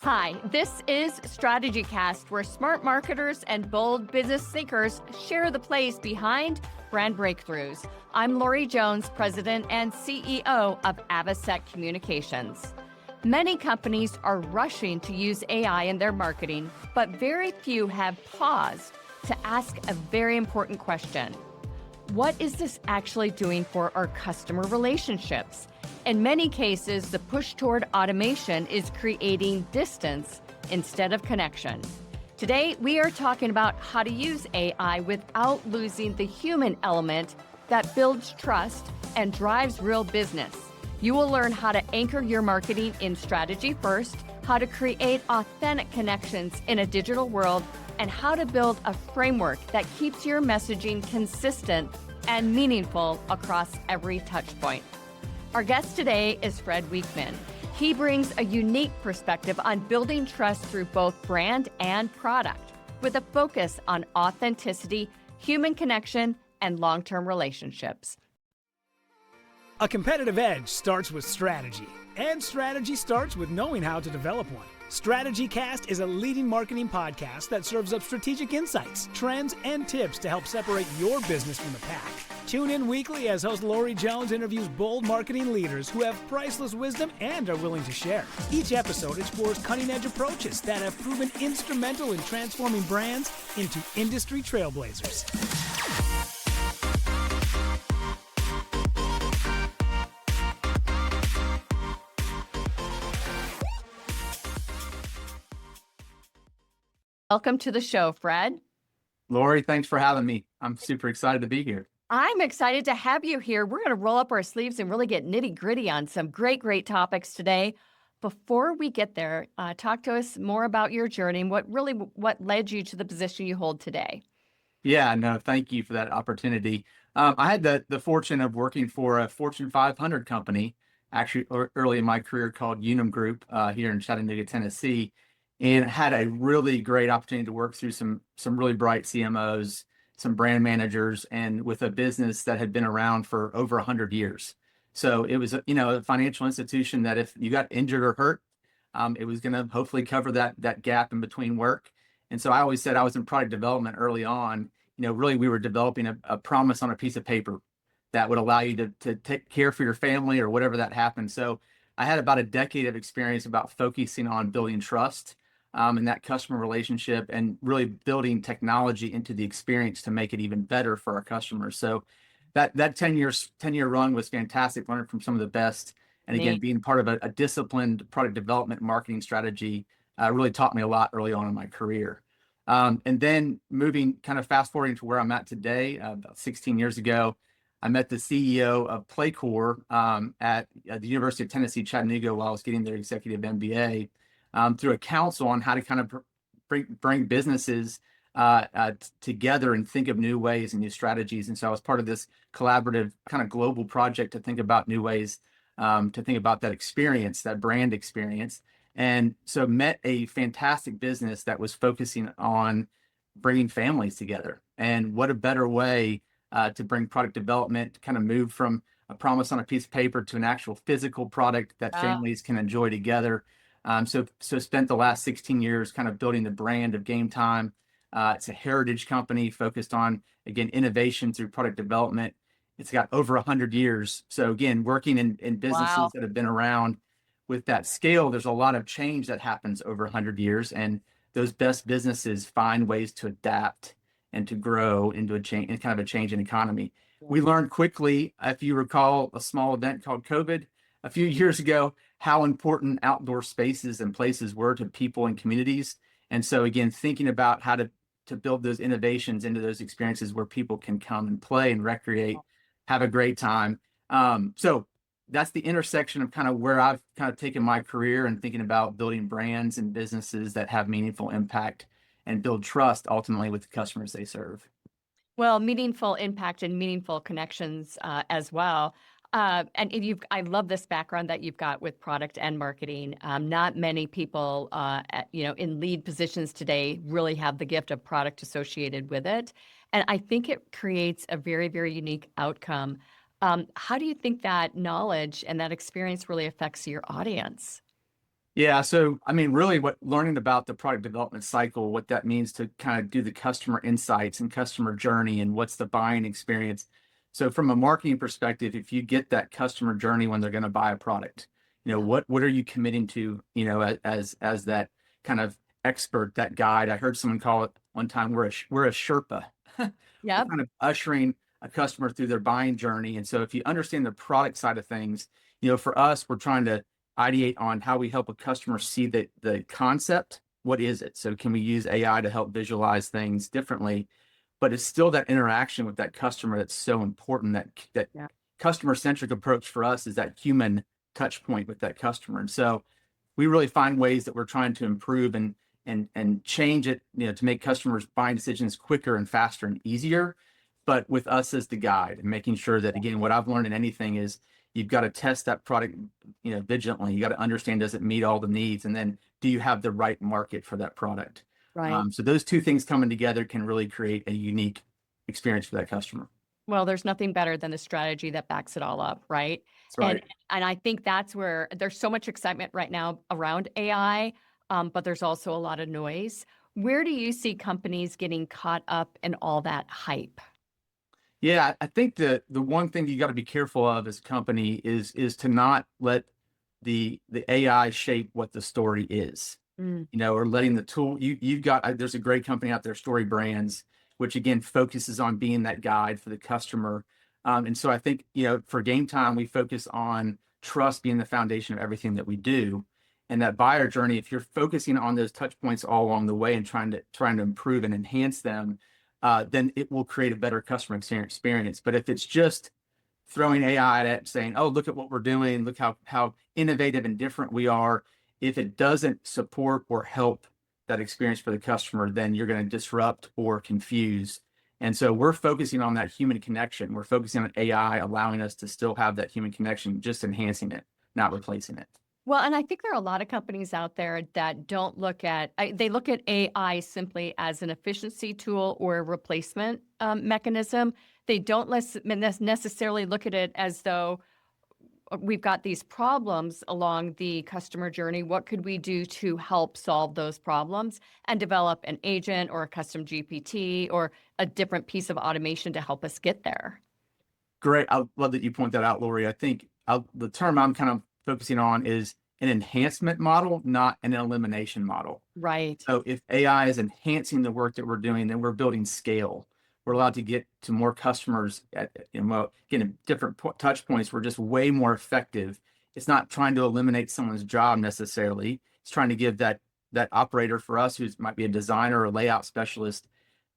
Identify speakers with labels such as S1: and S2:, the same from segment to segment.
S1: Hi, this is StrategyCast, where smart marketers and bold business thinkers share the plays behind brand breakthroughs. I'm Lori Jones, President and CEO of Avasec Communications. Many companies are rushing to use AI in their marketing, but very few have paused to ask a very important question. What is this actually doing for our customer relationships? In many cases, the push toward automation is creating distance instead of connection. Today, we are talking about how to use AI without losing the human element that builds trust and drives real business. You will learn how to anchor your marketing in strategy first, how to create authentic connections in a digital world, and how to build a framework that keeps your messaging consistent and meaningful across every touch point. Our guest today is Fred Wiechmann. He brings a unique perspective on building trust through both brand and product, with a focus on authenticity, human connection, and long-term relationships.
S2: A competitive edge starts with strategy, and strategy starts with knowing how to develop one. StrategyCast is a leading marketing podcast that serves up strategic insights, trends, and tips to help separate your business from the pack. Tune in weekly as host Lori Jones interviews bold marketing leaders who have priceless wisdom and are willing to share. Each episode explores cutting-edge approaches that have proven instrumental in transforming brands into industry trailblazers.
S1: Welcome to the show, Fred.
S3: Lori, thanks for having me. I'm super excited to be here.
S1: I'm excited to have you here. We're going to roll up our sleeves and really get nitty-gritty on some great topics today. Before we get there, talk to us more about your journey and what led you to the position you hold today.
S3: Yeah, no, thank you for that opportunity. I had the fortune of working for a Fortune 500 company, actually early in my career, called Unum Group here in Chattanooga, Tennessee, and had a really great opportunity to work through some really bright CMOs, some brand managers, and with a business that had been around for over 100 years. So it was a financial institution that if you got injured or hurt, it was going to hopefully cover that gap in between work. And so I always said I was in product development early on. Really we were developing a promise on a piece of paper that would allow you to take care for your family or whatever that happened. So I had about a decade of experience about focusing on building trust and that customer relationship, and really building technology into the experience to make it even better for our customers. So that 10-year run was fantastic, learning from some of the best. And again, being part of a disciplined product development marketing strategy really taught me a lot early on in my career. And then moving, kind of fast forwarding to where I'm at today, about 16 years ago, I met the CEO of Playcore at the University of Tennessee, Chattanooga, while I was getting their executive MBA. Through a council on how to kind of bring businesses together and think of new ways and new strategies. And so I was part of this collaborative kind of global project to think about new ways, to think about that experience, that brand experience. And so met a fantastic business that was focusing on bringing families together. And what a better way to bring product development, kind of move from a promise on a piece of paper to an actual physical product that families can enjoy together. So spent the last 16 years kind of building the brand of Game Time. It's a heritage company focused on, again, innovation through product development. It's got over 100 years. So again, working in businesses that have been around with that scale, there's a lot of change that happens over 100 years. And those best businesses find ways to adapt and to grow into kind of a change in economy. We learned quickly, if you recall, a small event called COVID a few years ago, how important outdoor spaces and places were to people and communities. And so again, thinking about how to build those innovations into those experiences where people can come and play and recreate, have a great time. So that's the intersection of kind of where I've kind of taken my career and thinking about building brands and businesses that have meaningful impact and build trust ultimately with the customers they serve.
S1: Well, meaningful impact and meaningful connections as well. And I love this background that you've got with product and marketing. Not many people, in lead positions today really have the gift of product associated with it. And I think it creates a very, very unique outcome. How do you think that knowledge and that experience really affects your audience?
S3: Yeah, so I mean, really, what learning about the product development cycle, what that means to kind of do the customer insights and customer journey, and what's the buying experience. So, from a marketing perspective, if you get that customer journey when they're going to buy a product, what are you committing to, as that kind of expert, that guide? I heard someone call it one time, we're a Sherpa. We're
S1: Yep.
S3: kind of ushering a customer through their buying journey. And so, if you understand the product side of things, for us, we're trying to ideate on how we help a customer see the concept. What is it? So can we use AI to help visualize things differently? But it's still that interaction with that customer that's so important. That
S1: Yeah.
S3: customer centric approach for us is that human touch point with that customer. And so we really find ways that we're trying to improve and change it, to make customers buying decisions quicker and faster and easier, but with us as the guide, and making sure that, again, what I've learned in anything is you've got to test that product, vigilantly. You got to understand, does it meet all the needs? And then do you have the right market for that product?
S1: Right.
S3: So those two things coming together can really create a unique experience for that customer.
S1: Well, there's nothing better than a strategy that backs it all up, right?
S3: That's right.
S1: And I think that's where there's so much excitement right now around AI, but there's also a lot of noise. Where do you see companies getting caught up in all that hype?
S3: Yeah, I think the one thing you got to be careful of as a company is to not let the AI shape what the story is,
S1: Mm,
S3: or letting the tool you've got. There's a great company out there, Story Brands, which again focuses on being that guide for the customer. And so I think, for Game Time, we focus on trust being the foundation of everything that we do. And that buyer journey, if you're focusing on those touch points all along the way and trying to improve and enhance them, then it will create a better customer experience. But if it's just throwing AI at it, saying, "Oh, look at what we're doing, look how innovative and different we are," if it doesn't support or help that experience for the customer, then you're going to disrupt or confuse. And so we're focusing on that human connection. We're focusing on AI, allowing us to still have that human connection, just enhancing it, not replacing it.
S1: well, and I think there are a lot of companies out there that don't look at, they look at AI simply as an efficiency tool or a replacement mechanism. They don't necessarily look at it as though we've got these problems along the customer journey. What could we do to help solve those problems and develop an agent or a custom GPT or a different piece of automation to help us get there?
S3: Great. I love that you point that out, Lori. I think the term I'm kind of focusing on is an enhancement model, not an elimination model.
S1: Right.
S3: So if AI is enhancing the work that we're doing, then we're building scale. We're allowed to get to more customers getting different touch points. We're just way more effective. It's not trying to eliminate someone's job necessarily. It's trying to give that operator, for us, who might be a designer or a layout specialist,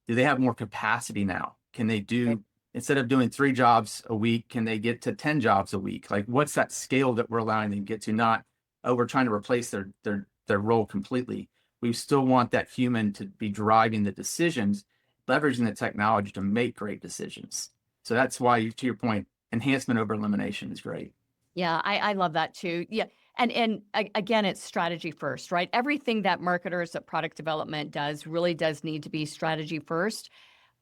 S3: do they have more capacity now? Can they do, instead of doing 3 jobs a week, can they get to 10 jobs a week? Like, what's that scale that we're allowing them to get to? Not, oh, we're trying to replace their role completely. We still want that human to be driving the decisions, leveraging the technology to make great decisions. So that's why, to your point, enhancement over elimination is great.
S1: Yeah, I love that too. Yeah. Again, it's strategy first, right? Everything that marketers at product development does really does need to be strategy first.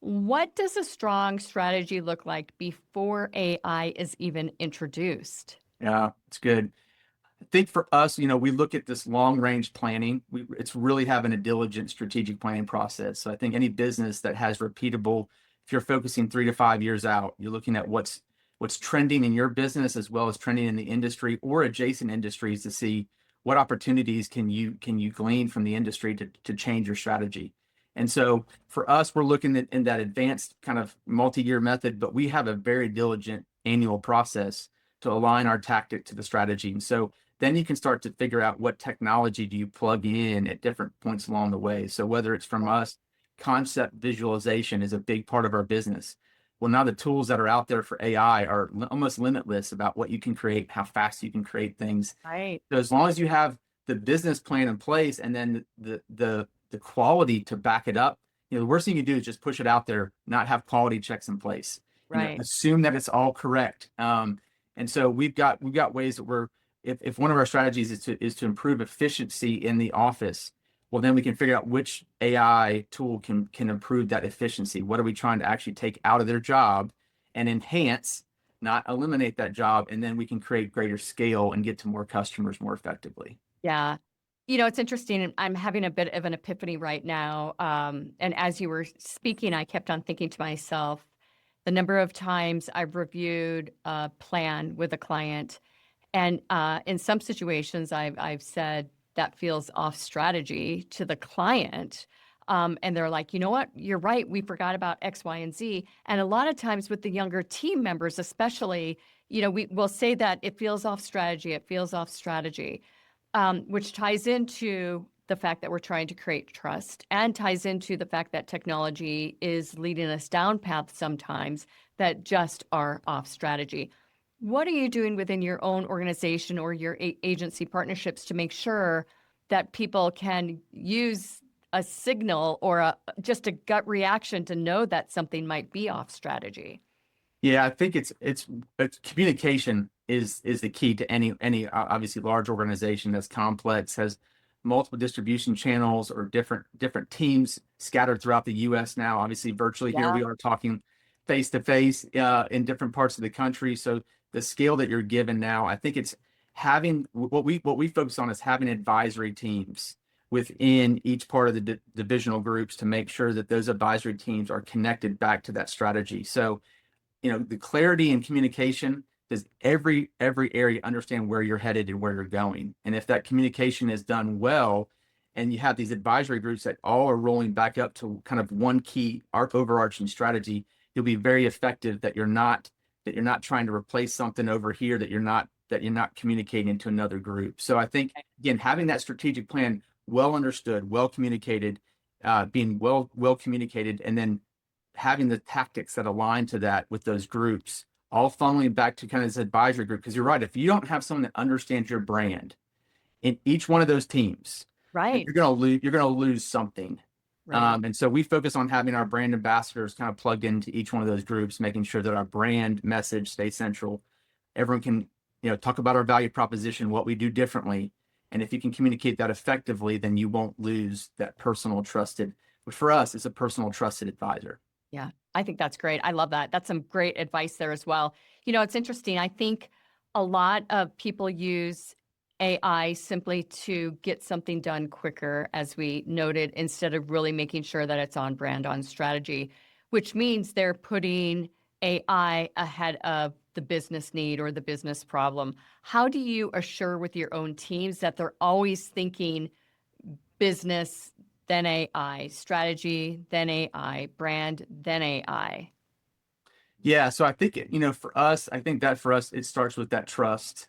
S1: What does a strong strategy look like before AI is even introduced?
S3: Yeah, it's good. I think for us, we look at this long range planning. It's really having a diligent strategic planning process. So I think any business that has repeatable, if you're focusing 3 to 5 years out, you're looking at what's trending in your business as well as trending in the industry or adjacent industries, to see what opportunities can you glean from the industry to change your strategy. And so for us, we're looking at in that advanced kind of multi-year method, but we have a very diligent annual process to align our tactic to the strategy. And so then you can start to figure out what technology do you plug in at different points along the way. So whether it's from us, concept visualization is a big part of our business. Well, now the tools that are out there for AI are almost limitless about what you can create, how fast you can create things.
S1: Right.
S3: So as long as you have the business plan in place and then the quality to back it up, the worst thing you do is just push it out there, not have quality checks in place.
S1: Right.
S3: Assume that it's all correct. And so we've got ways that if one of our strategies is to improve efficiency in the office, well, then we can figure out which AI tool can improve that efficiency. What are we trying to actually take out of their job and enhance, not eliminate that job, and then we can create greater scale and get to more customers more effectively.
S1: Yeah. It's interesting. And I'm having a bit of an epiphany right now. And as you were speaking, I kept on thinking to myself, the number of times I've reviewed a plan with a client, and in some situations, I've said that feels off strategy to the client. And they're like, you know what? You're right. We forgot about X, Y, and Z. And a lot of times with the younger team members, especially, we'll say that it feels off strategy. It feels off strategy, which ties into the fact that we're trying to create trust and ties into the fact that technology is leading us down paths sometimes that just are off strategy. What are you doing within your own organization or your agency partnerships to make sure that people can use a signal or just a gut reaction to know that something might be off strategy?
S3: Yeah, I think it's communication is the key to any obviously large organization that's complex, has multiple distribution channels or different teams scattered throughout the U.S. now. Obviously, virtually here
S1: Yeah.
S3: we are talking face to face in different parts of the country. So the scale that you're given now, I think it's having what we focus on is having advisory teams within each part of the divisional groups to make sure that those advisory teams are connected back to that strategy. So the clarity and communication, does every area understand where you're headed and where you're going? And if that communication is done well, and you have these advisory groups that all are rolling back up to kind of one key overarching strategy, you'll be very effective. That you're not trying to replace something over here, that you're not communicating to another group. So I think, again, having that strategic plan well understood, well communicated, being well communicated, and then having the tactics that align to that with those groups, all funneling back to kind of this advisory group. Because you're right, if you don't have someone that understands your brand in each one of those teams, then
S1: Right.
S3: you're gonna lose something.
S1: Right.
S3: And so we focus on having our brand ambassadors kind of plugged into each one of those groups, making sure that our brand message stays central. Everyone can, talk about our value proposition, what we do differently. And if you can communicate that effectively, then you won't lose that personal trusted, which for us is a personal trusted advisor.
S1: Yeah, I think that's great. I love that. That's some great advice there as well. It's interesting. I think a lot of people use AI simply to get something done quicker, as we noted, instead of really making sure that it's on brand, on strategy, which means they're putting AI ahead of the business need or the business problem. How do you assure with your own teams that they're always thinking business, then AI, strategy, then AI, brand, then AI?
S3: Yeah, so I think for us, I think that for us it starts with that trust.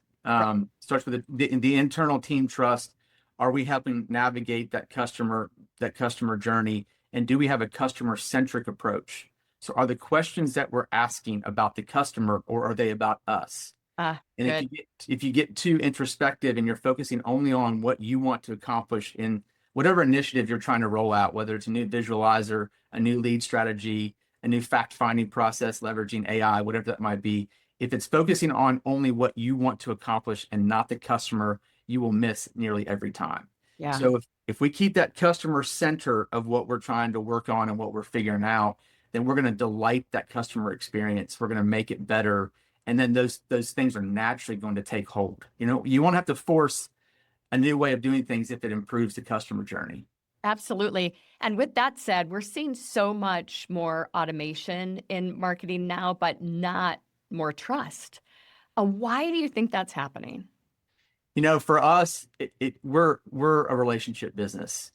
S3: Starts with the internal team trust. Are we helping navigate that customer journey, and do we have a customer centric approach? So are the questions that we're asking about the customer, or are they about us? And if
S1: Good.
S3: you get too introspective and you're focusing only on what you want to accomplish in whatever initiative you're trying to roll out, whether it's a new visualizer, a new lead strategy, a new fact finding process, leveraging AI, whatever that might be, if it's focusing on only what you want to accomplish and not the customer, you will miss nearly every time.
S1: Yeah.
S3: So if we keep that customer center of what we're trying to work on and what we're figuring out, then we're going to delight that customer experience. We're going to make it better. And then those things are naturally going to take hold. You won't have to force a new way of doing things if it improves the customer journey.
S1: Absolutely. And with that said, we're seeing so much more automation in marketing now, but not more trust. Why do you think that's happening?
S3: For us, we're a relationship business.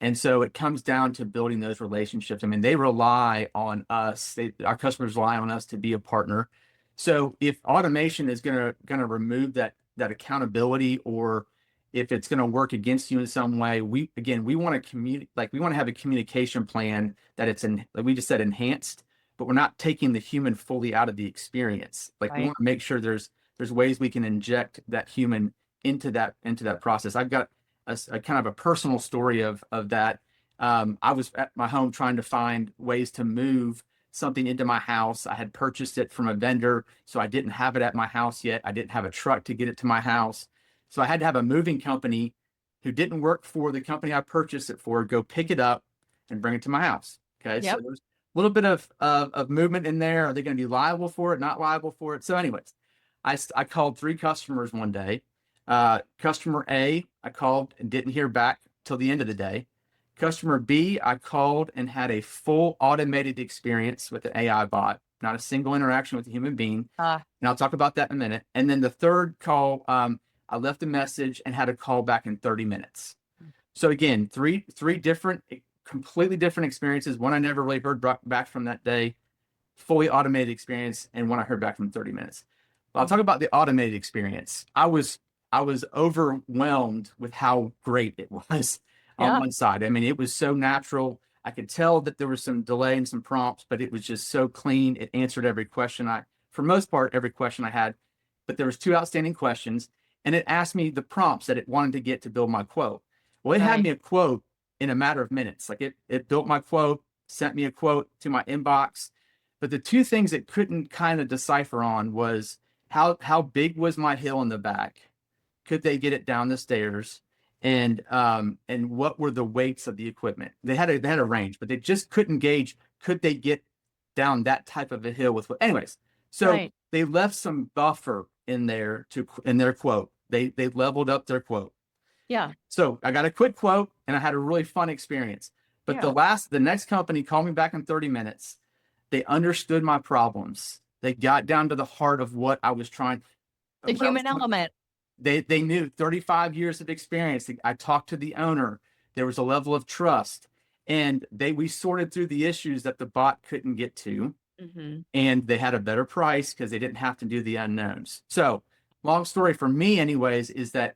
S3: And so it comes down to building those relationships. I mean, they rely on us. Our customers rely on us to be a partner. So if automation is gonna remove that accountability, or if it's gonna work against you in some way, we want to communicate. Like, we want to have a communication plan that like we just said, enhanced, but we're not taking the human fully out of the experience. Like, we
S1: Right.
S3: want to make sure there's ways we can inject that human into that process. I've got a kind of a personal story of that. I was at my home trying to find ways to move something into my house. I had purchased it from a vendor, so I didn't have it at my house yet. I didn't have a truck to get it to my house. So I had to have a moving company who didn't work for the company I purchased it for go pick it up and bring it to my house. Okay. So
S1: Yep.
S3: there's a little bit of movement in there. Are they going to be liable for it? Not liable for it? So anyways, I called 3 customers one day. Customer A, I called and didn't hear back till the end of the day. Customer B, I called and had a full automated experience with an AI bot, not a single interaction with a human being.
S1: Uh,
S3: And I'll talk about that in a minute. And then the third call, I left a message and had a call back in 30 minutes. So again, three different, completely different experiences. One I never really heard back from that day, fully automated experience, and one I heard back from 30 minutes. But I'll talk about the automated experience. I was overwhelmed with how great it was on
S1: yeah,
S3: one side. I mean, it was so natural. I could tell that there was some delay and some prompts, but it was just so clean. It answered every question for most part, every question I had. But there was two outstanding questions, and it asked me the prompts that it wanted to get to build my quote. Well, it had
S1: right.
S3: me a quote in a matter of minutes. Like it built my quote, sent me a quote to my inbox. But the two things it couldn't kind of decipher on was how big was my hill in the back? Could they get it down the stairs? And what were the weights of the equipment? They had a range, but they just couldn't gauge, could they get down that type of a hill with what? Anyways, so
S1: Right.
S3: they left some buffer in their quote. They leveled up their quote.
S1: Yeah.
S3: So I got a quick quote and I had a really fun experience. But
S1: Yeah.
S3: the next company called me back in 30 minutes. They understood my problems. They got down to the heart of what I was trying.
S1: The human element.
S3: They knew 35 years of experience. I talked to the owner. There was a level of trust, and we sorted through the issues that the bot couldn't get to,
S1: Hmm.
S3: and they had a better price because they didn't have to do the unknowns. So, long story for me, anyways, is that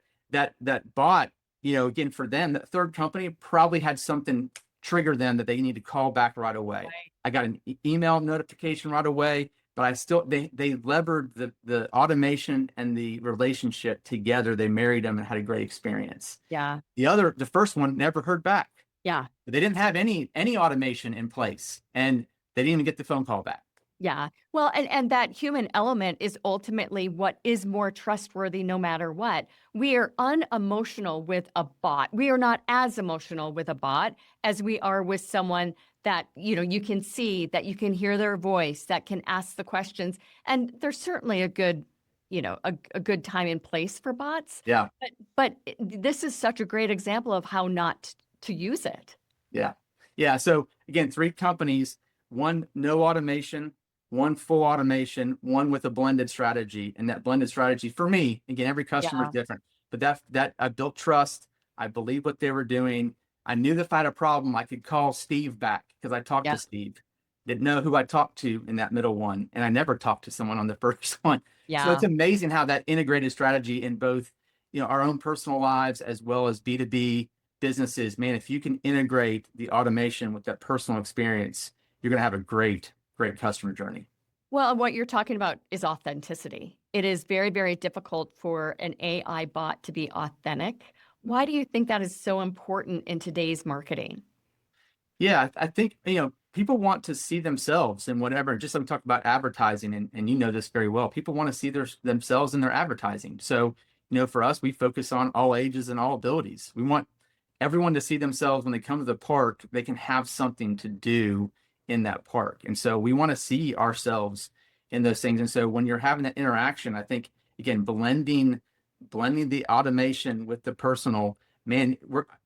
S3: bot, again, for them, that third company probably had something trigger them that they need to call back right away.
S1: Right.
S3: I got an email notification right away, but I still they levered the automation and the relationship together. They married them and had a great experience.
S1: Yeah.
S3: The first one never heard back.
S1: Yeah.
S3: They didn't have any automation in place, and they didn't even get the phone call back.
S1: Yeah. Well, and that human element is ultimately what is more trustworthy no matter what. We are unemotional with a bot. We are not as emotional with a bot as we are with someone that, you can see, that you can hear their voice, that can ask the questions. And there's certainly a good, a good time and place for bots.
S3: Yeah,
S1: But this is such a great example of how not to use it.
S3: yeah, yeah. So again, three companies, one no automation, one full automation, one with a blended strategy. And that blended strategy for me, again, every customer is
S1: Yeah.
S3: different, but that I built trust. I believed what they were doing. I knew that if I had a problem, I could call Steve back because I talked
S1: Yeah.
S3: to Steve. Didn't know who I talked to in that middle one, and I never talked to someone on the first one. So it's
S1: Yeah.
S3: amazing how that integrated strategy in both, our own personal lives as well as B2B businesses. Man, if you can integrate the automation with that personal experience, you're going to have a great customer journey.
S1: Well, what you're talking about is authenticity. It is very, very difficult for an AI bot to be authentic. Why do you think that is so important in today's marketing?
S3: Yeah, I think, people want to see themselves in whatever, just like we talked about advertising, and you know this very well. People want to see themselves in their advertising. So, for us, we focus on all ages and all abilities. We want everyone to see themselves when they come to the park, they can have something to do in that park. And so we want to see ourselves in those things. And so when you're having that interaction, I think, again, blending the automation with the personal, man,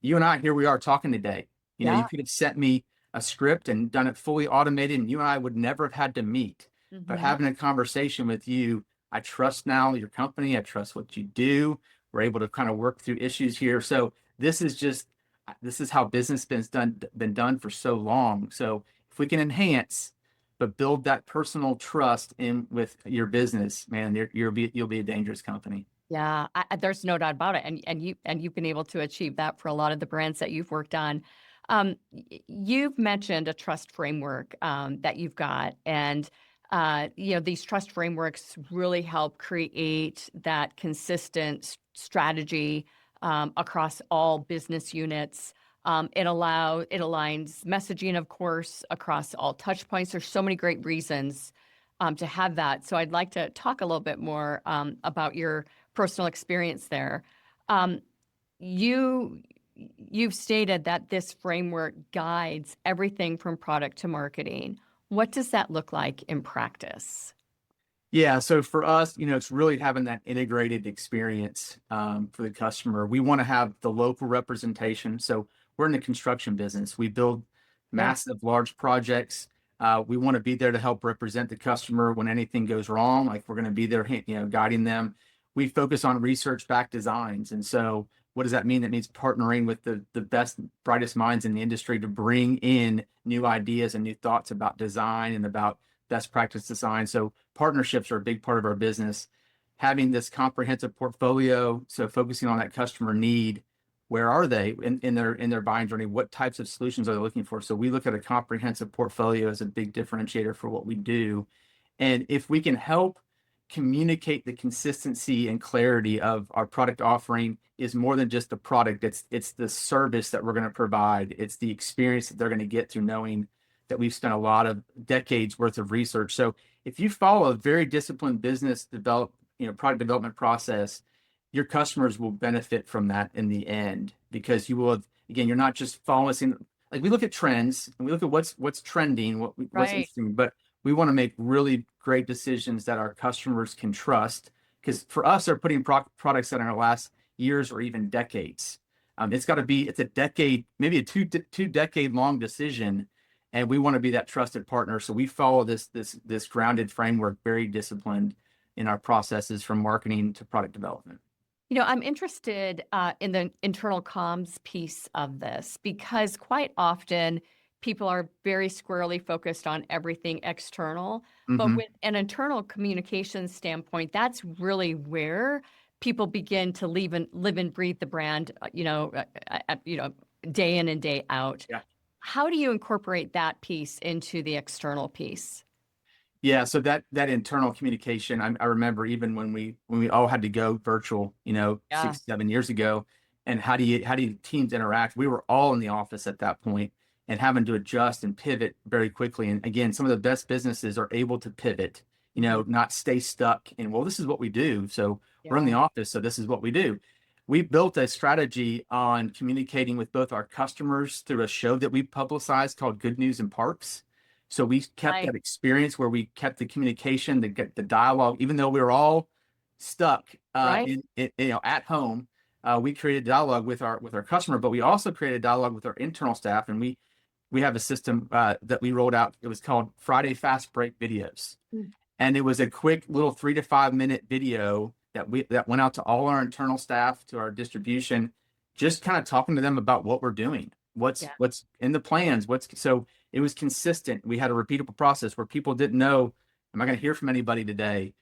S3: you and I, here we are talking today. You
S1: Yeah.
S3: could have sent me a script and done it fully automated, and you and I would never have had to meet. But
S1: Hmm.
S3: having a conversation with you, I trust now your company. I trust what you do. We're able to kind of work through issues here. So this is how business been done for so long. So if we can enhance, but build that personal trust in with your business, man, you'll be a dangerous company.
S1: Yeah, there's no doubt about it, and you've been able to achieve that for a lot of the brands that you've worked on. You've mentioned a trust framework that you've got, and these trust frameworks really help create that consistent strategy across all business units. It aligns messaging, of course, across all touch points. There's so many great reasons to have that. So I'd like to talk a little bit more about your personal experience there. Um, you you've stated that this framework guides everything from product to marketing. What does that look like in practice?
S3: Yeah, so for us, it's really having that integrated experience for the customer. We want to have the local representation. So we're in the construction business. We build
S1: Yeah.
S3: massive, large projects. We want to be there to help represent the customer when anything goes wrong. Like we're going to be there, guiding them. We focus on research-backed designs, and so what does that mean? That means partnering with the best, brightest minds in the industry to bring in new ideas and new thoughts about design and about best practice design. So partnerships are a big part of our business. Having this comprehensive portfolio, so focusing on that customer need, where are they in their buying journey? What types of solutions are they looking for? So we look at a comprehensive portfolio as a big differentiator for what we do. And if we can help communicate the consistency and clarity of our product offering is more than just the product. It's the service that we're going to provide. It's the experience that they're going to get through knowing that we've spent a lot of decades worth of research. So if you follow a very disciplined product development process, your customers will benefit from that in the end, because you will, again, you're not just following, like we look at trends and we look at what's trending, what's
S1: Right.
S3: interesting, but we want to make really great decisions that our customers can trust, because for us, they're putting products that are going to last years or even decades. It's a decade, maybe a two decade long decision, and we want to be that trusted partner. So we follow this grounded framework, very disciplined in our processes from marketing to product development.
S1: I'm interested in the internal comms piece of this, because quite often people are very squarely focused on everything external. But
S3: Mhm.
S1: with an internal communication standpoint, that's really where people begin to live and breathe the brand, day in and day out.
S3: Yeah.
S1: How do you incorporate that piece into the external piece?
S3: Yeah, so that internal communication, I remember even when we all had to go virtual,
S1: Yeah.
S3: 6, 7 years ago, and how do you teams interact? We were all in the office at that point and having to adjust and pivot very quickly. And again, some of the best businesses are able to pivot, not stay stuck in, well, this is what we do. So we're in the
S1: Yeah.
S3: office, so this is what we do. We built a strategy on communicating with both our customers through a show that we publicized called Good News in Parks. So we kept
S1: Right.
S3: that experience where we kept the communication, the dialogue, even though we were all stuck
S1: Right.
S3: at home. We created dialogue with our customer, but we also created dialogue with our internal staff, and we have a system that we rolled out. It was called Friday Fast Break Videos,
S1: Mm.
S3: and it was a quick little 3 to 5 minute video that went out to all our internal staff, to our distribution, just kind of talking to them about what we're doing,
S1: Yeah.
S3: what's in the plans, so it was consistent. We had a repeatable process where people didn't know, am I going to hear from anybody today?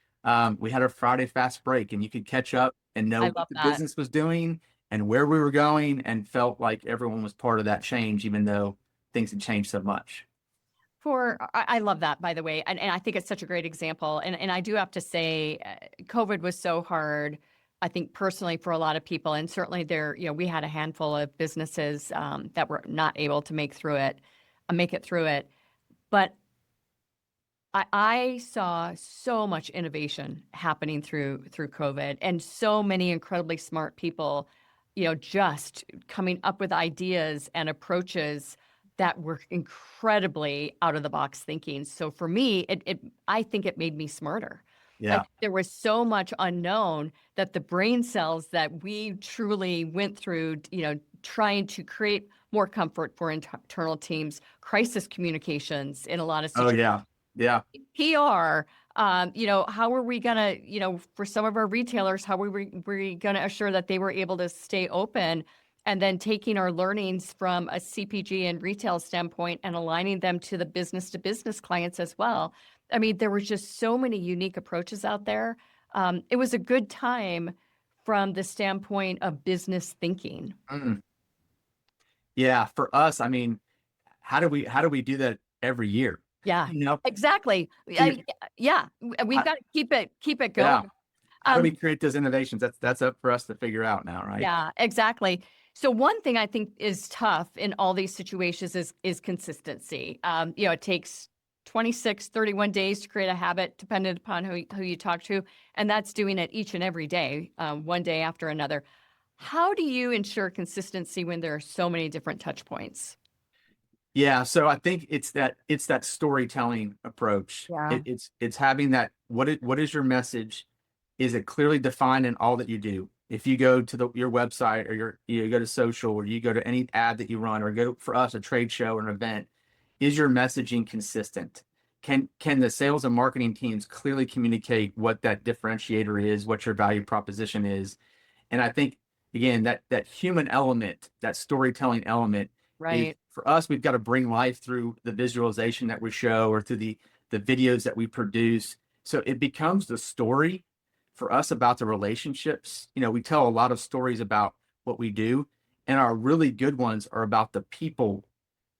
S3: We had a Friday fast break, and you could catch up and know
S1: I
S3: what
S1: love
S3: the
S1: that.
S3: business was doing and where we were going, and felt like everyone was part of that change, even though things had changed so much.
S1: I love that, by the way. And I think it's such a great example. And I do have to say, COVID was so hard, I think personally for a lot of people. And certainly we had a handful of businesses that were not able to make it through it. But I saw so much innovation happening through COVID, and so many incredibly smart people, just coming up with ideas and approaches that were incredibly out of the box thinking. So for me, I think it made me smarter.
S3: Yeah.
S1: Like there was so much unknown that the brain cells that we truly went through, trying to create more comfort for internal teams, crisis communications in a lot of
S3: Oh
S1: situations.
S3: yeah. Yeah.
S1: PR, how are we gonna, for some of our retailers, how were we gonna assure that they were able to stay open? And then taking our learnings from a CPG and retail standpoint and aligning them to the business to business clients as well. I mean, there were just so many unique approaches out there. It was a good time from the standpoint of business thinking.
S3: Mm. Yeah. For us, I mean, how do we do that every year?
S1: Yeah,
S3: You know,
S1: exactly.
S3: keep,
S1: Yeah, we've
S3: how,
S1: got to keep it
S3: yeah.
S1: going.
S3: How do
S1: Um,
S3: we create those innovations? That's up for us to figure out now, right?
S1: Yeah, exactly. So one thing I think is tough in all these situations is consistency. It takes 26, 31 days to create a habit, dependent upon who you talk to, and that's doing it each and every day, one day after another. How do you ensure consistency when there are so many different touch points?
S3: Yeah, so I think it's that storytelling approach.
S1: Yeah.
S3: It's having that what is your message? Is it clearly defined in all that you do? If you go to your website or you go to social or you go to any ad that you run or go for us a trade show or an event, is your messaging consistent? Can the sales and marketing teams clearly communicate what that differentiator is, what your value proposition is? And I think again that human element, that storytelling element is
S1: Right.
S3: for us, we've got to bring life through the visualization that we show or through the videos that we produce. So it becomes the story for us about the relationships. We tell a lot of stories about what we do, and our really good ones are about the people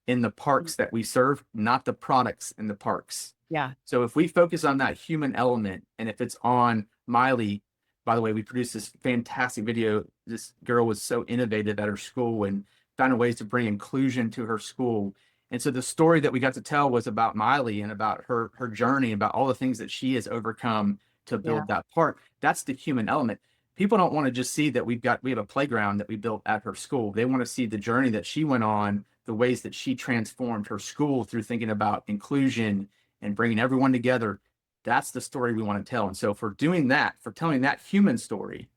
S3: in the parks that we serve, not the products in the parks.
S1: Yeah.
S3: So if we focus on that human element, and if it's on Miley, by the way, we produced this fantastic video. This girl was so innovative at her school and found ways to bring inclusion to her school. And so the story that we got to tell was about Miley and about her journey, about all the things that she has overcome to
S1: Yeah.
S3: build that park. That's the human element. People don't want to just see that we have a playground that we built at her school. They want to see the journey that she went on, the ways that she transformed her school through thinking about inclusion and bringing everyone together. That's the story we want to tell. And so for doing that, for telling that human story,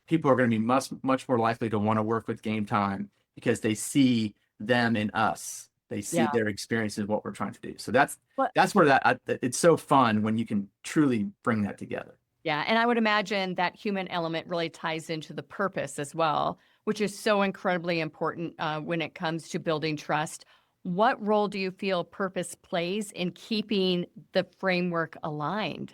S3: people are going to be much more likely to want to work with Game Time because they see them in us. They see
S1: Yeah.
S3: their experiences, what we're trying to do. So
S1: But
S3: that's where it's so fun when you can truly bring that together.
S1: yeah, and I would imagine that human element really ties into the purpose as well, which is so incredibly important when it comes to building trust. What role do you feel purpose plays in keeping the framework aligned?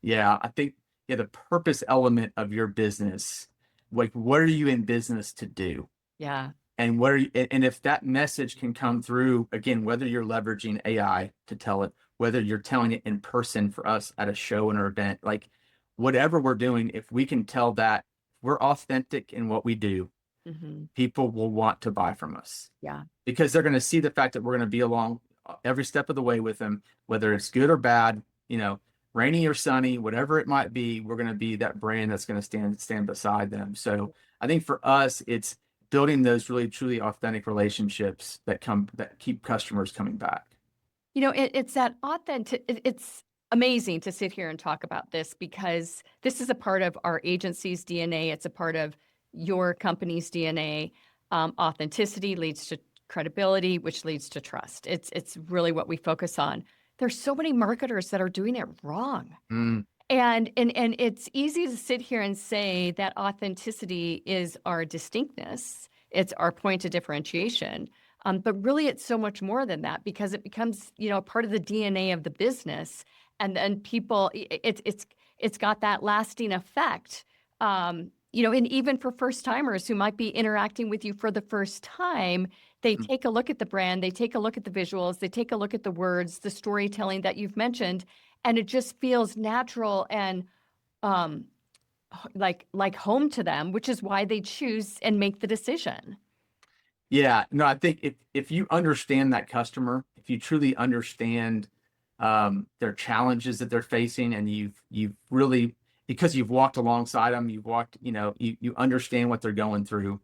S3: Yeah, I think the purpose element of your business, like what are you in business to do?
S1: Yeah.
S3: And and if that message can come through, again, whether you're leveraging AI to tell it, whether you're telling it in person for us at a show and or event, like whatever we're doing, if we can tell that we're authentic in what we do,
S1: Hmm.
S3: people will want to buy from us
S1: Yeah.
S3: because they're going to see the fact that we're going to be along every step of the way with them, whether it's good or bad, rainy or sunny, whatever it might be, we're going to be that brand that's going to stand beside them. So I think for us, it's building those really truly authentic relationships that keep customers coming back.
S1: It's that authentic. It's amazing to sit here and talk about this because this is a part of our agency's DNA. It's a part of your company's DNA. Authenticity leads to credibility, which leads to trust. It's really what we focus on. There's so many marketers that are doing it wrong.
S3: Mm,
S1: And it's easy to sit here and say that authenticity is our distinctness. It's our point of differentiation. But really, it's so much more than that because it becomes, part of the DNA of the business, and then people, it's got that lasting effect. And even for first timers who might be interacting with you for the first time, they
S3: mm.
S1: take a look at the brand, they take a look at the visuals, they take a look at the words, the storytelling that you've mentioned, and it just feels natural and um, like home to them, which is why they choose and make the decision.
S3: Yeah, no, I think if you understand that customer, if you truly understand their challenges that they're facing, and you've really, because you've walked alongside them, you understand what they're going through.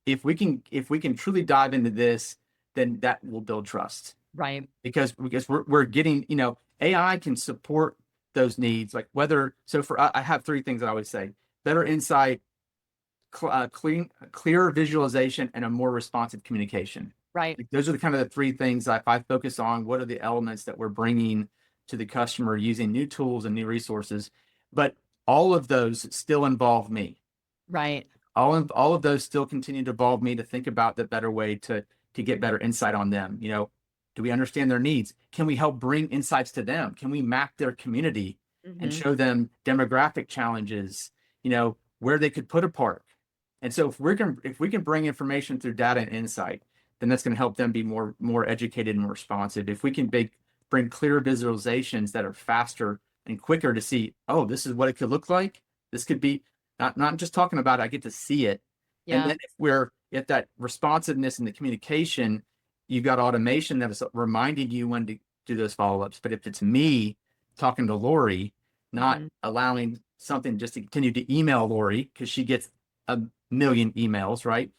S3: If we can truly dive into this, then that will build trust
S1: Right.
S3: because we're getting, AI can support those needs, like whether so for I have three things I always say: better insight, clearer visualization, and a more responsive communication.
S1: Right.
S3: Like, those are the kind of the three things that I focus on. What are the elements that we're bringing to the customer using new tools and new resources? But all of those still involve me.
S1: Right.
S3: All of those still continue to involve me to think about the better way to get better insight on them. Do we understand their needs? Can we help bring insights to them? Can we map their community and
S1: Hmm.
S3: show them demographic challenges, where they could put a park? And so if we can bring information through data and insight, then that's going to help them be more educated and more responsive. If we can bring clear visualizations that are faster and quicker to see, oh, this is what it could look like. This could be not just talking about it, I get to see it. And
S1: Yeah.
S3: then if that responsiveness in the communication, you've got automation that is reminding you when to do those follow-ups. But if it's me talking to Lori, not
S1: Mhm.
S3: allowing something just to continue to email Lori because she gets a million emails, right?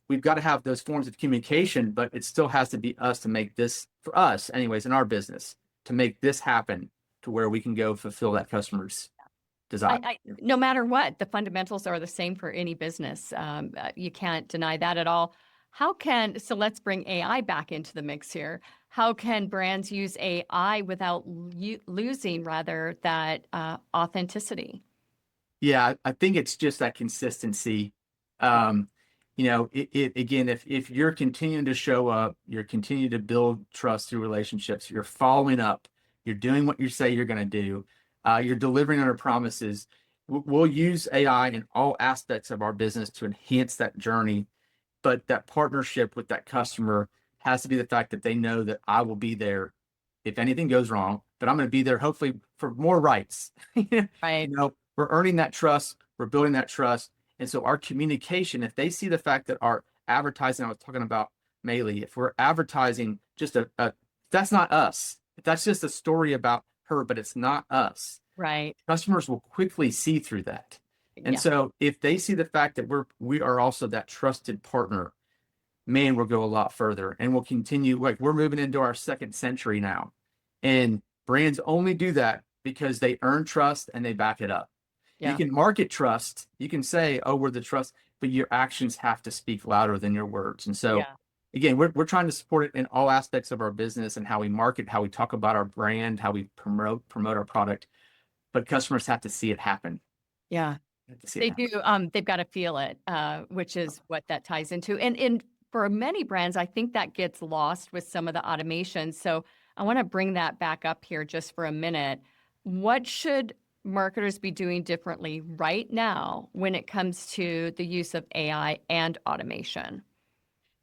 S3: we've got to have those forms of communication, but it still has to be us to make this, for us anyways, in our business, to make this happen to where we can go fulfill that customer's desire.
S1: No matter what, the fundamentals are the same for any business. You can't deny that at all. So let's bring AI back into the mix here. How can brands use AI without losing that authenticity?
S3: Yeah, I think it's just that consistency. Again, if you're continuing to show up, you're continuing to build trust through relationships, you're following up, you're doing what you say you're going to do, you're delivering on our promises. We'll use AI in all aspects of our business to enhance that journey. But that partnership with that customer has to be the fact that they know that I will be there if anything goes wrong, but I'm going to be there hopefully for more rights.
S1: Right.
S3: We're earning that trust, we're building that trust. And so our communication, if they see the fact that our advertising, I was talking about Miley, if we're advertising just that's not us, if that's just a story about her, but it's not us,
S1: right?
S3: Customers will quickly see through that. And so if they see the fact that we are also that trusted partner, man, we'll go a lot further and we'll continue. Like, we're moving into our second century now, and brands only do that because they earn trust and they back it up. You can market trust. You can say, oh, we're the trust, but your actions have to speak louder than your words. And so again, we're trying to support it in all aspects of our business and how we market, how we talk about our brand, how we promote our product, but customers have to see it happen.
S1: Yeah. They do. They've got to feel it, which is what that ties into. And for many brands, I think that gets lost with some of the automation. So I want to bring that back up here just for a minute. What should marketers be doing differently right now when it comes to the use of AI and automation?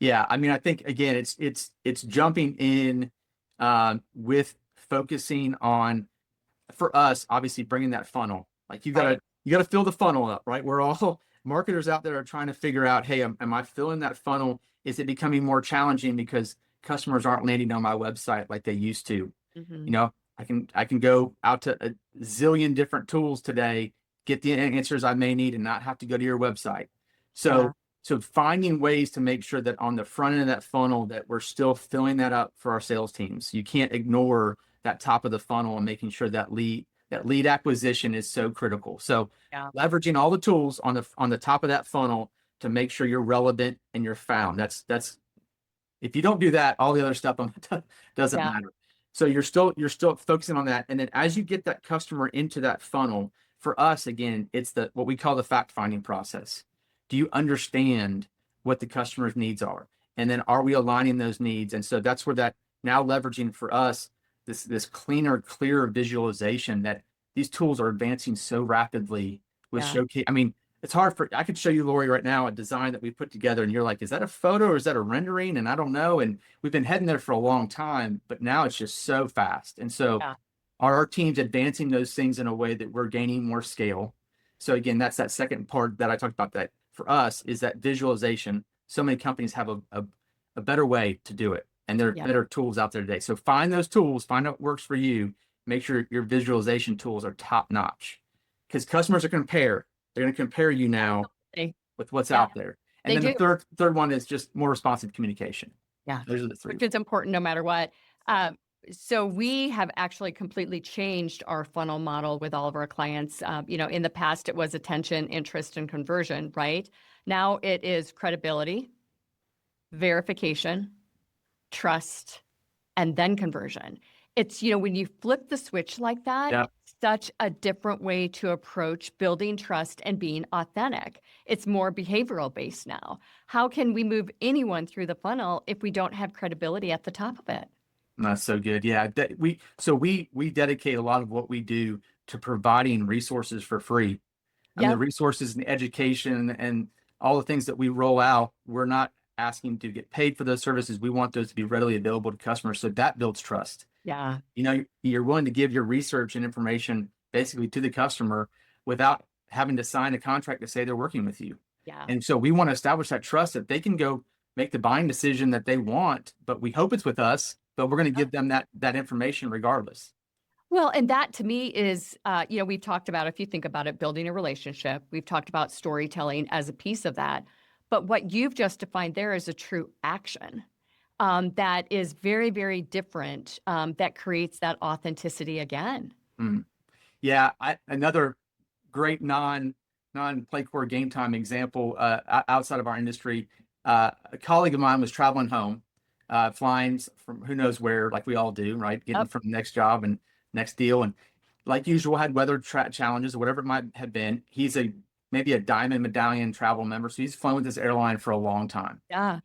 S3: Yeah, I mean, I think again, it's jumping in with focusing on, for us, obviously bringing that funnel. Like, you gotta fill the funnel up, right? We're all marketers out there are trying to figure out, hey, am I filling that funnel? Is it becoming more challenging because customers aren't landing on my website like they used to?
S1: Mm-hmm.
S3: I can go out to a zillion different tools today, get the answers I may need, and not have to go to your website. So finding ways to make sure that on the front end of that funnel that we're still filling that up for our sales teams. You can't ignore that top of the funnel and making sure that lead acquisition is so critical. So leveraging all the tools on the top of that funnel to make sure you're relevant and you're found. That's if you don't do that, all the other stuff doesn't matter. So you're still focusing on that. And then as you get that customer into that funnel, for us, again, it's what we call the fact-finding process. Do you understand what the customer's needs are? And then are we aligning those needs? And so that's where that now leveraging for us, this cleaner, clearer visualization that these tools are advancing so rapidly with showcase. I mean, it's hard I could show you, Lori, right now, a design that we put together and you're like, is that a photo or is that a rendering? And I don't know. And we've been heading there for a long time, but now it's just so fast. And so are our teams advancing those things in a way that we're gaining more scale? So again, that's that second part that I talked about, that for us is that visualization. So many companies have a better way to do it, and there are better tools out there today. So find those tools, find out what works for you, make sure your visualization tools are top notch, because customers are they're going to compare you now with what's out there. And then the third one is just more responsive communication.
S1: Yeah.
S3: Those are the three.
S1: Which is important no matter what. So we have actually completely changed our funnel model with all of our clients. In the past, it was attention, interest, and conversion, right? Now it is credibility, verification, trust, and then conversion. It's, when you flip the switch like that, it's such a different way to approach building trust and being authentic. It's more behavioral based now. How can we move anyone through the funnel if we don't have credibility at the top of it?
S3: That's so good. Yeah. We dedicate a lot of what we do to providing resources for free. And the resources and education and all the things that we roll out, we're not asking to get paid for those services. We want those to be readily available to customers. So that builds trust.
S1: Yeah.
S3: You're willing to give your research and information basically to the customer without having to sign a contract to say they're working with you.
S1: Yeah.
S3: And so we want to establish that trust that they can go make the buying decision that they want, but we hope it's with us, but we're going to give them that information regardless.
S1: Well, and that to me is, we've talked about, if you think about it, building a relationship. We've talked about storytelling as a piece of that. But what you've just defined there is a true action that is very, very different, that creates that authenticity again.
S3: Mm. Yeah, another great non-play core game time example outside of our industry. A colleague of mine was traveling home, flying from who knows where, like we all do, right? Getting
S1: Yep.
S3: from the next job and next deal, and like usual, had weather challenges or whatever it might have been. He's maybe a diamond medallion travel member, so he's flown with this airline for a long time.
S1: Yeah.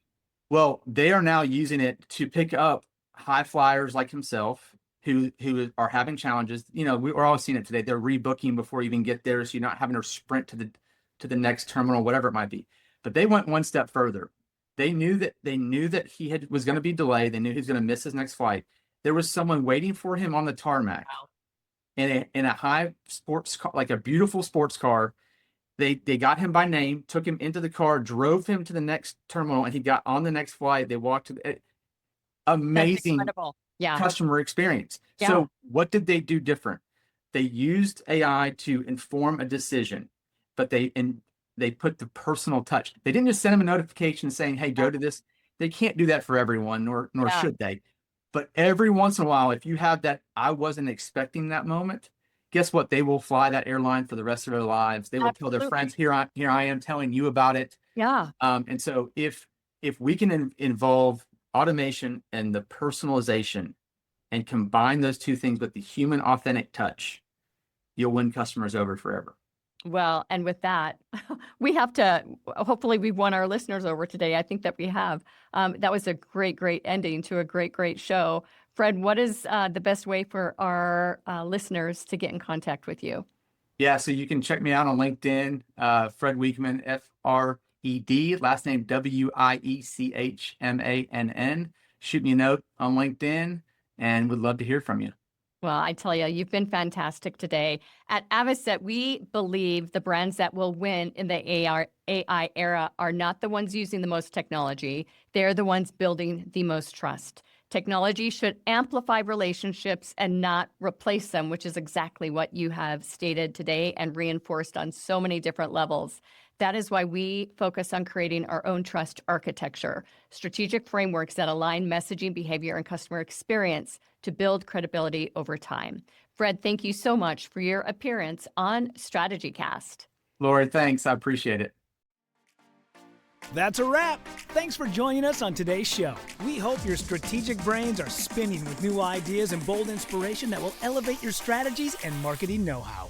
S3: Well, they are now using it to pick up high flyers like himself who are having challenges. We're all seeing it today. They're rebooking before you even get there, so you're not having to sprint to the next terminal, whatever it might be. But they went one step further. They knew that he was going to be delayed. They knew he was going to miss his next flight. There was someone waiting for him on the tarmac in a high sports car, like a beautiful sports car. They got him by name, took him into the car, drove him to the next terminal, and he got on the next flight. They walked to the amazing customer experience.
S1: Yeah.
S3: So what did they do different? They used AI to inform a decision, but they put the personal touch. They didn't just send him a notification saying, "Hey, go to this." They can't do that for everyone, nor should they. But every once in a while, if you have that, I wasn't expecting that moment, guess what? They will fly that airline for the rest of their lives. They will tell their friends, here I am telling you about it.
S1: Yeah.
S3: And so if we can involve automation and the personalization and combine those two things with the human authentic touch, you'll win customers over forever.
S1: Well, and with that, hopefully we've won our listeners over today. I think that we have. That was a great, great ending to a great, great show. Fred, what is the best way for our listeners to get in contact with you?
S3: Yeah, so you can check me out on LinkedIn, Fred Wiechmann, Fred, last name Wiechmann. Shoot me a note on LinkedIn and would love to hear from you.
S1: Well, I tell you, you've been fantastic today. At Avocet, we believe the brands that will win in the AI era are not the ones using the most technology. They're the ones building the most trust. Technology should amplify relationships and not replace them, which is exactly what you have stated today and reinforced on so many different levels. That is why we focus on creating our own trust architecture, strategic frameworks that align messaging, behavior, and customer experience to build credibility over time. Fred, thank you so much for your appearance on StrategyCast.
S3: Lori, thanks. I appreciate it.
S2: That's a wrap. Thanks for joining us on today's show. We hope your strategic brains are spinning with new ideas and bold inspiration that will elevate your strategies and marketing know-how.